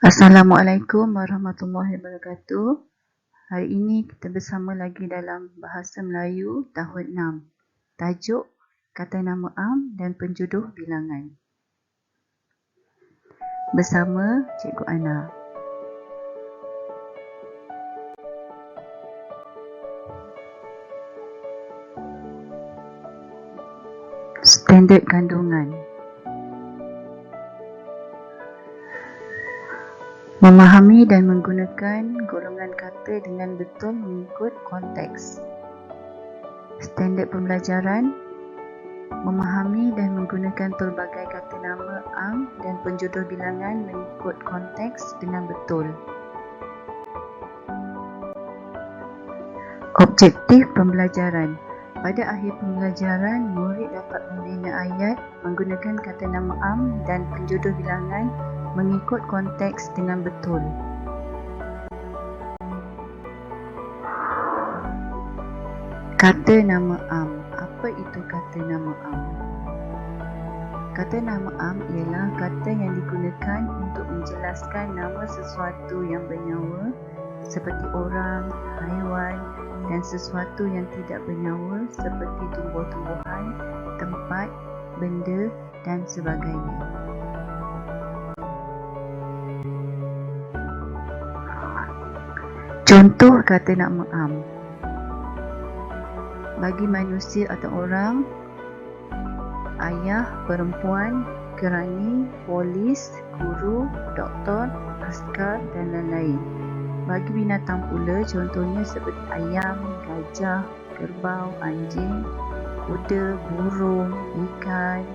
Assalamualaikum warahmatullahi wabarakatuh. Hari ini kita bersama lagi dalam Bahasa Melayu tahun 6. Tajuk Kata Nama Am dan Penjodoh Bilangan. Bersama Cikgu Ana. Standard kandungan. Memahami dan menggunakan golongan kata dengan betul mengikut konteks. Standard pembelajaran. Memahami dan menggunakan pelbagai kata nama am dan penjodoh bilangan mengikut konteks dengan betul. Objektif pembelajaran. Pada akhir pembelajaran, murid dapat membina ayat menggunakan kata nama am dan penjodoh bilangan mengikut konteks dengan betul. Kata nama am. Apa itu kata nama am? Kata nama am ialah kata yang digunakan untuk menjelaskan nama sesuatu yang bernyawa seperti orang, haiwan dan sesuatu yang tidak bernyawa seperti tumbuh-tumbuhan, tempat, benda dan sebagainya. Contoh kata nama am. Bagi manusia atau orang, ayah, perempuan, kerani, polis, guru, doktor, askar dan lain-lain. Bagi binatang pula, contohnya seperti ayam, gajah, kerbau, anjing, kuda, burung, ikan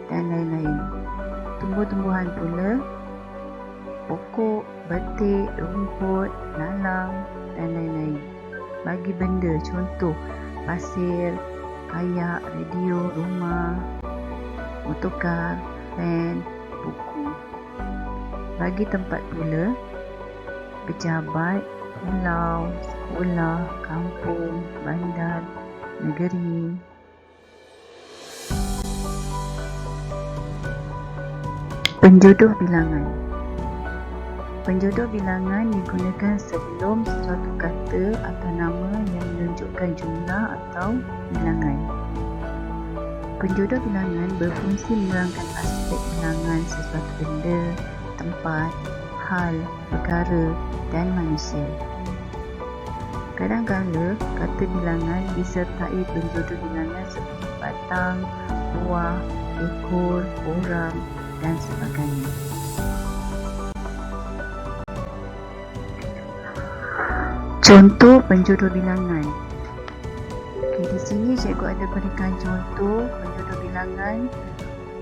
dan lain-lain. Tumbuh-tumbuhan pula, pokok, betik, rumput, lalang dan lain-lain. Bagi benda, contoh pasir, kayak, radio, rumah, motorkar, fan, buku. Bagi tempat pula, pejabat, pulau, sekolah, kampung, bandar, negeri. Penjodoh bilangan. Penjodoh bilangan digunakan sebelum sesuatu kata atau nama yang menunjukkan jumlah atau bilangan. Penjodoh bilangan berfungsi menerangkan aspek bilangan sesuatu benda, tempat, hal, perkara dan manusia. Kadang-kala kata bilangan disertai penjodoh bilangan seperti batang, buah, ekor, orang dan sebagainya. Contoh penjodoh bilangan. Di sini cikgu ada berikan contoh penjodoh bilangan,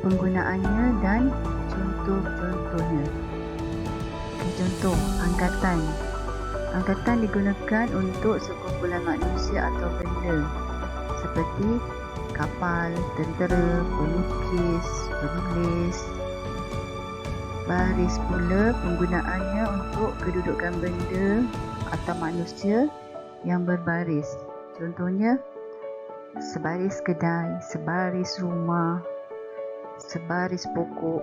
penggunaannya dan contoh-contohnya. Contoh angkatan. Angkatan digunakan untuk sekumpulan manusia atau benda seperti kapal, tentera, pelukis, penulis. Baris pula penggunaannya untuk kedudukan benda atau manusia yang berbaris. Contohnya sebaris kedai, sebaris rumah, sebaris pokok.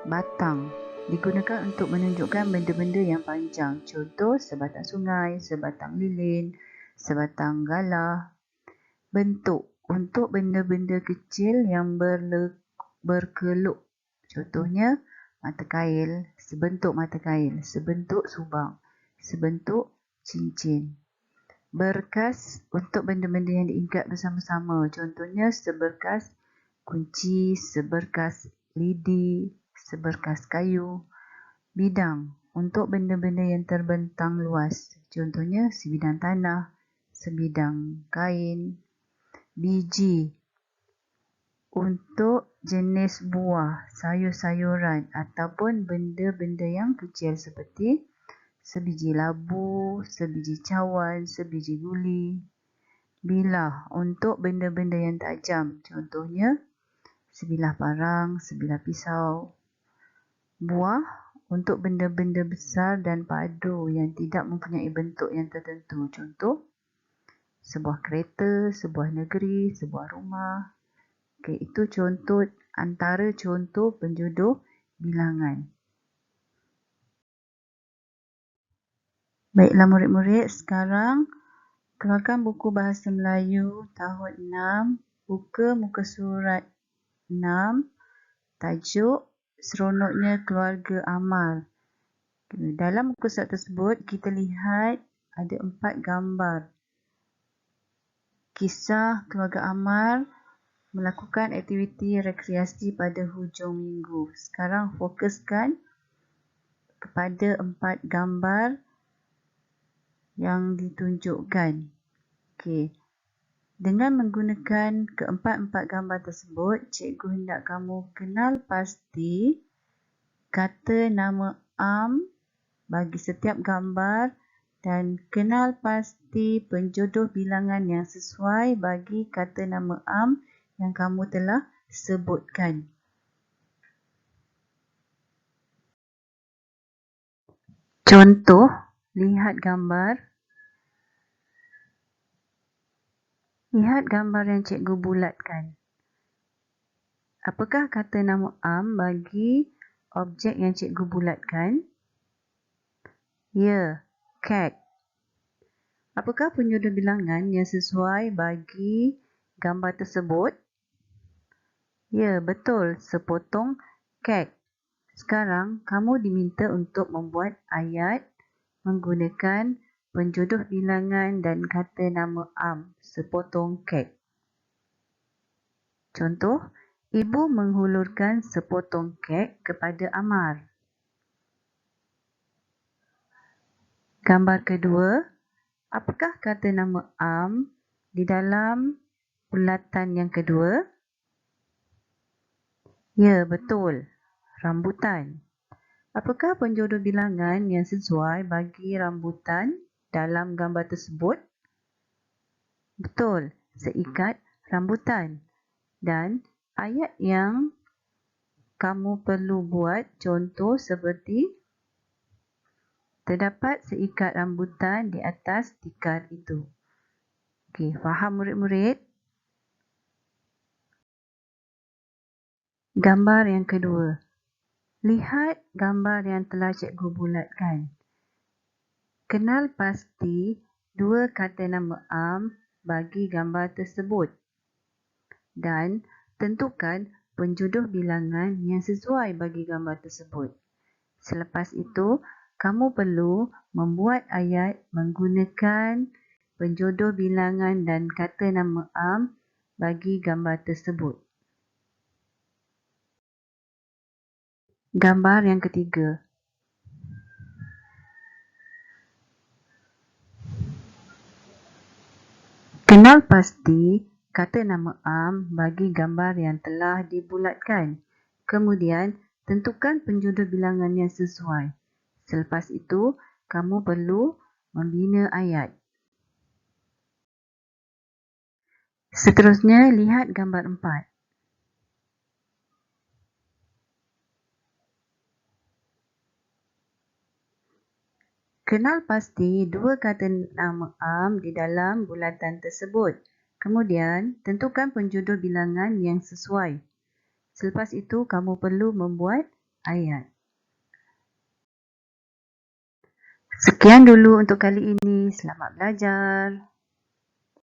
Batang digunakan untuk menunjukkan benda-benda yang panjang. Contoh sebatang sungai, sebatang lilin, sebatang galah. Bentuk untuk benda-benda kecil yang berkeluk. Contohnya mata kail, sebentuk mata kail, sebentuk subang, sebentuk cincin. Berkas untuk benda-benda yang diikat bersama-sama. Contohnya seberkas kunci, seberkas lidi, seberkas kayu. Bidang untuk benda-benda yang terbentang luas. Contohnya sebidang tanah, sebidang kain. Biji untuk jenis buah, sayur-sayuran ataupun benda-benda yang kecil seperti sebiji labu, sebiji cawan, sebiji guli. Bilah untuk benda-benda yang tajam. Contohnya sebilah parang, sebilah pisau. Buah untuk benda-benda besar dan padu yang tidak mempunyai bentuk yang tertentu. Contoh sebuah kereta, sebuah negeri, sebuah rumah. Itu contoh antara contoh penjodoh bilangan. Baiklah murid-murid, sekarang keluarkan buku Bahasa Melayu tahun 6, buka muka surat 6, tajuk Seronoknya Keluarga Amal. Dalam muka surat tersebut, kita lihat ada 4 gambar. Kisah keluarga Amal melakukan aktiviti rekreasi pada hujung minggu. Sekarang fokuskan kepada 4 gambar yang ditunjukkan. Okey. Dengan menggunakan keempat-empat gambar tersebut, cikgu hendak kamu kenal pasti kata nama am bagi setiap gambar dan kenal pasti penjodoh bilangan yang sesuai bagi kata nama am yang kamu telah sebutkan. Contoh, lihat gambar. Lihat gambar yang cikgu bulatkan. Apakah kata nama am bagi objek yang cikgu bulatkan? Ya, cat. Apakah penjodoh bilangan yang sesuai bagi gambar tersebut? Ya, betul. Sepotong kek. Sekarang, kamu diminta untuk membuat ayat menggunakan penjodoh bilangan dan kata nama am, sepotong kek. Contoh, ibu menghulurkan sepotong kek kepada Amar. Gambar kedua, apakah kata nama am di dalam bulatan yang kedua? Ya, betul. Rambutan. Apakah penjodoh bilangan yang sesuai bagi rambutan dalam gambar tersebut? Betul, seikat rambutan. Dan ayat yang kamu perlu buat contoh seperti terdapat seikat rambutan di atas tikar itu. Okey, faham murid-murid? Gambar yang kedua. Lihat gambar yang telah cikgu bulatkan. Kenal pasti dua kata nama am bagi gambar tersebut. Dan tentukan penjodoh bilangan yang sesuai bagi gambar tersebut. Selepas itu, kamu perlu membuat ayat menggunakan penjodoh bilangan dan kata nama am bagi gambar tersebut. Gambar yang ketiga. Kenal pasti kata nama am bagi gambar yang telah dibulatkan. Kemudian, tentukan penjodoh bilangan yang sesuai. Selepas itu, kamu perlu membina ayat. Seterusnya, lihat gambar 4. Kenal pasti dua kata nama am di dalam bulatan tersebut. Kemudian, tentukan penjodoh bilangan yang sesuai. Selepas itu, kamu perlu membuat ayat. Sekian dulu untuk kali ini. Selamat belajar.